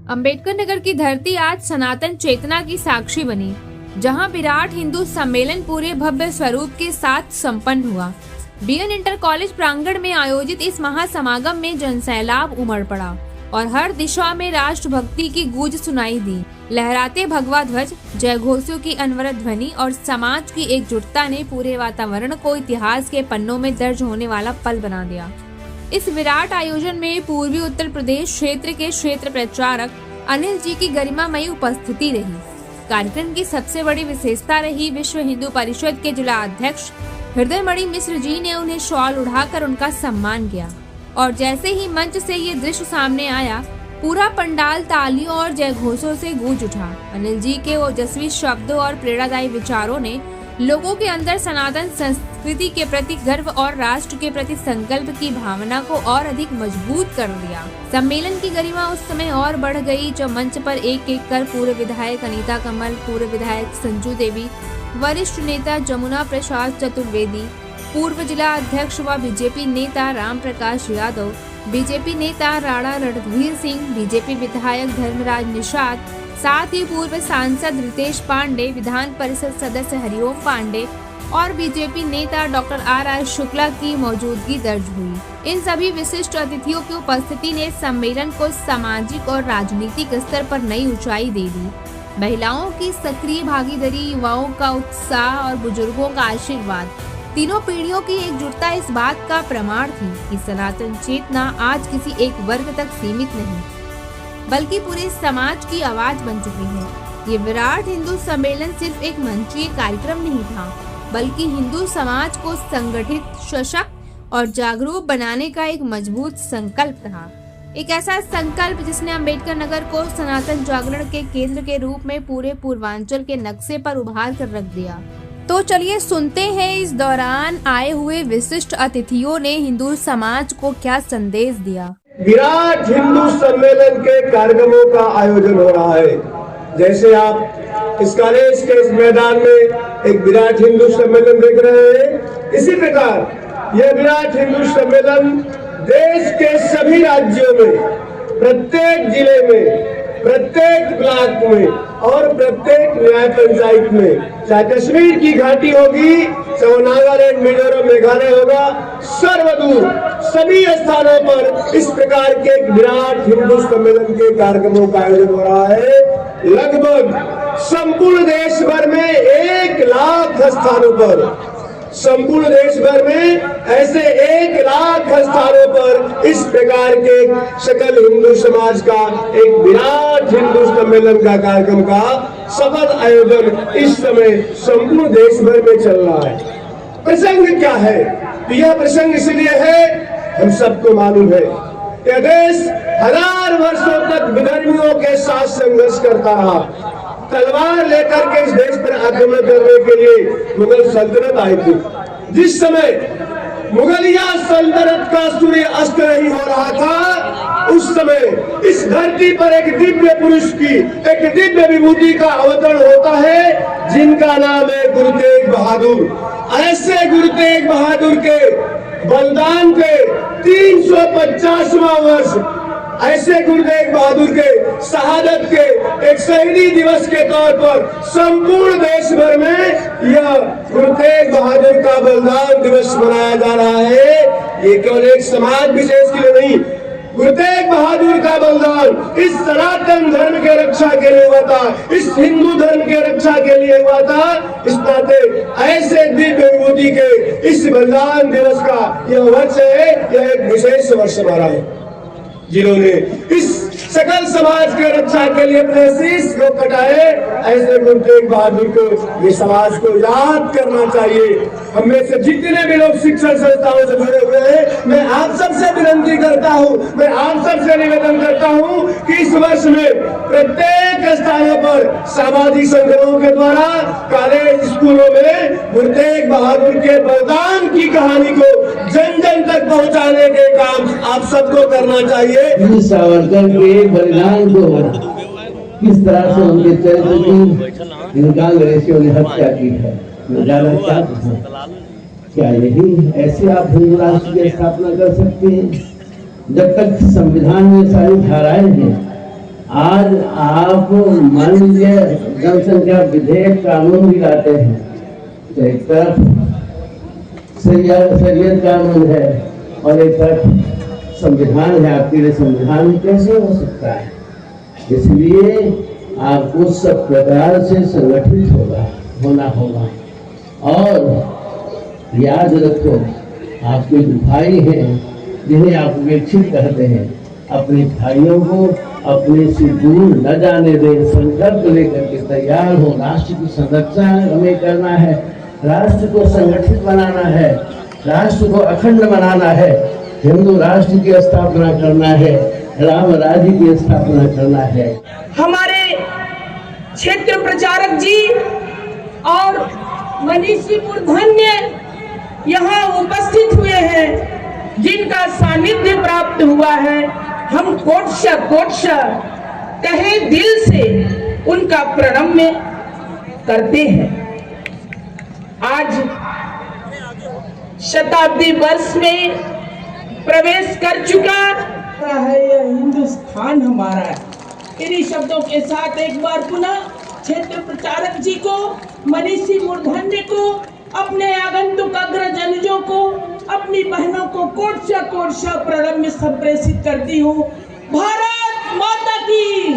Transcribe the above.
अंबेडकर नगर की धरती आज सनातन चेतना की साक्षी बनी, जहां विराट हिंदू सम्मेलन पूरे भव्य स्वरूप के साथ संपन्न हुआ। बीएन इंटर कॉलेज प्रांगण में आयोजित इस महासमागम में जनसैलाब उमड़ पड़ा और हर दिशा में राष्ट्रभक्ति की गूंज सुनाई दी। लहराते भगवा ध्वज, जय घोषों की अनवरत ध्वनि और समाज की एकजुटता ने पूरे वातावरण को इतिहास के पन्नों में दर्ज होने वाला पल बना दिया। इस विराट आयोजन में पूर्वी उत्तर प्रदेश क्षेत्र के क्षेत्र प्रचारक अनिल जी की गरिमामयी उपस्थिति रही। कार्यक्रम की सबसे बड़ी विशेषता रही विश्व हिंदू परिषद के जिला अध्यक्ष हृदयमणि मिश्र जी ने उन्हें शॉल उड़ाकर उनका सम्मान किया और जैसे ही मंच से ये दृश्य सामने आया, पूरा पंडाल तालियों और जयघोषों से गूंज उठा। अनिल जी के ओजस्वी शब्दों और प्रेरणादायी विचारों ने लोगों के अंदर सनातन संस्कृति के प्रति गर्व और राष्ट्र के प्रति संकल्प की भावना को और अधिक मजबूत कर दिया। सम्मेलन की गरिमा उस समय और बढ़ गई जब मंच पर एक एक कर पूर्व विधायक अनीता कमल, पूर्व विधायक संजू देवी, वरिष्ठ नेता जमुना प्रसाद चतुर्वेदी, पूर्व जिला अध्यक्ष व बीजेपी नेता राम प्रकाश यादव, बीजेपी नेता राणा रणधीर सिंह, बीजेपी विधायक धर्मराज निषाद, साथ ही पूर्व सांसद रितेश पांडे, विधान परिषद सदस्य हरिओम पांडे और बीजेपी नेता डॉक्टर आर शुक्ला की मौजूदगी दर्ज हुई। इन सभी विशिष्ट अतिथियों की उपस्थिति ने सम्मेलन को सामाजिक और राजनीतिक स्तर पर नई ऊंचाई दे दी। महिलाओं की सक्रिय भागीदारी, युवाओं का उत्साह और बुजुर्गों का आशीर्वाद, तीनों पीढ़ियों की एकजुटता इस बात का प्रमाण थी कि सनातन चेतना आज किसी एक वर्ग तक सीमित नहीं, बल्कि पूरे समाज की आवाज बन चुकी है। ये विराट हिंदू सम्मेलन सिर्फ एक मंचीय कार्यक्रम नहीं था, बल्कि हिंदू समाज को संगठित, सशक्त और जागरूक बनाने का एक मजबूत संकल्प था। एक ऐसा संकल्प जिसने अंबेडकर नगर को सनातन जागरण के केंद्र के रूप में पूरे पूर्वांचल के नक्शे पर उभार कर रख दिया। तो चलिए सुनते हैं इस दौरान आए हुए विशिष्ट अतिथियों ने हिंदू समाज को क्या संदेश दिया। विराट हिंदू सम्मेलन के कार्यक्रमों का आयोजन हो रहा है। जैसे आप इस कॉलेज के इस मैदान में एक विराट हिंदू सम्मेलन देख रहे हैं, इसी प्रकार यह विराट हिंदू सम्मेलन देश के सभी राज्यों में, प्रत्येक जिले में, प्रत्येक ब्लॉक में और प्रत्येक न्याय पंचायत में, चाहे कश्मीर की घाटी होगी, चाहे नागालैंड, मिजोरम, मेघालय होगा, सर्वदूर सभी स्थानों पर इस प्रकार के एक विराट हिंदू सम्मेलन के कार्यक्रमों का आयोजन हो रहा है। लगभग संपूर्ण देश भर में 1 लाख स्थानों पर, संपूर्ण देश भर में ऐसे 1 लाख स्थानों पर इस प्रकार के सकल हिंदू समाज का एक विराट हिंदू सम्मेलन का कार्यक्रम का सफल आयोजन इस समय संपूर्ण देश भर में चल रहा है। प्रसंग क्या है? यह प्रसंग इसलिए है, हम सबको मालूम है, यह देश 1000 वर्षों तक विधर्मियों के साथ संघर्ष करता रहा। तलवार लेकर के इस देश पर आक्रमण करने के लिए मुगल सल्तनत आई थी। जिस समय मुगलिया सल्तनत का सूर्य अस्त नहीं हो रहा था, उस समय इस धरती पर एक दिव्य पुरुष की, एक दिव्य विभूति का अवतरण होता है, जिनका नाम है गुरु तेग बहादुर। ऐसे गुरु तेग बहादुर के बलिदान के 350वां वर्ष, ऐसे गुरु तेग बहादुर के शहादत के एक शहीदी दिवस के तौर पर संपूर्ण देश भर में यह गुरु तेग बहादुर का बलिदान दिवस मनाया जा रहा है। ये केवल एक समाज विशेष के लिए नहीं, गुरु तेग बहादुर का बलिदान इस सनातन धर्म के रक्षा के लिए हुआ था, इस हिंदू धर्म के रक्षा के लिए हुआ था। इस नाते ऐसे दिव्य विभूति के इस बलिदान दिवस का यह वर्ष है, यह एक विशेष वर्ष हमारा है, जिन्होंने इस सकल समाज के रक्षा के लिए अपने शीश को कटाए। ऐसे गुरु तेग बहादुर को ये समाज को याद करना चाहिए। हम में से जितने भी लोग शिक्षण संस्थाओं से जुड़े हुए हैं, मैं आप सबसे विनती करता हूँ, मैं आप सबसे निवेदन करता हूँ कि इस वर्ष में प्रत्येक स्थानों पर सामाजिक संगठनों के द्वारा कॉलेज, स्कूलों में गुरु तेग बहादुर के बलिदान की कहानी को जन जन तक पहुँचाने के काम आप सबको करना चाहिए। सावरकर के बलिदान को किस तरह से उनके चरित्र की कांग्रेसियों ने हत्या की है, क्या यही ऐसे आप हिंदू राष्ट्र की स्थापना कर सकते हैं? जब तक संविधान में सारी धाराएं हैं, आज आप मान लीजिए जनसंख्या विधेयक कानून भी लाते हैं, तो एक तरफ शरीयत कानून है और एक तरफ संविधान है। आपके लिए संविधान कैसे हो सकता है? इसलिए आपको सब प्रकार से संगठित होना होगा। और याद रखो, आपके जो भाई हैं जिन्हें आप उपेक्षित कहते हैं, अपने भाइयों को अपने से दूर न जाने दें। संकल्प लेकर के तैयार हो। राष्ट्र की संरक्षा हमें करना है, राष्ट्र को संगठित बनाना है, राष्ट्र को अखंड बनाना है, हिंदू राष्ट्र की स्थापना करना है, राम राज्य की स्थापना करना है। हमारे क्षेत्र प्रचारक जी और मनीषी मूर्धन्य यहाँ उपस्थित हुए हैं, जिनका सानिध्य प्राप्त हुआ है। हम कोटश तहे दिल से उनका प्रणम्य करते हैं। आज शताब्दी वर्ष में प्रवेश कर चुका है यह हिंदुस्तान हमारा है। इन्हीं शब्दों के साथ एक बार पुनः क्षेत्र प्रचारक जी को, मनीषी मूर्धन्य को, अपने आगंतुक अग्रजनों को, अपनी बहनों को कोटशा प्रणम्य संप्रेषित करती हूँ। भारत माता की।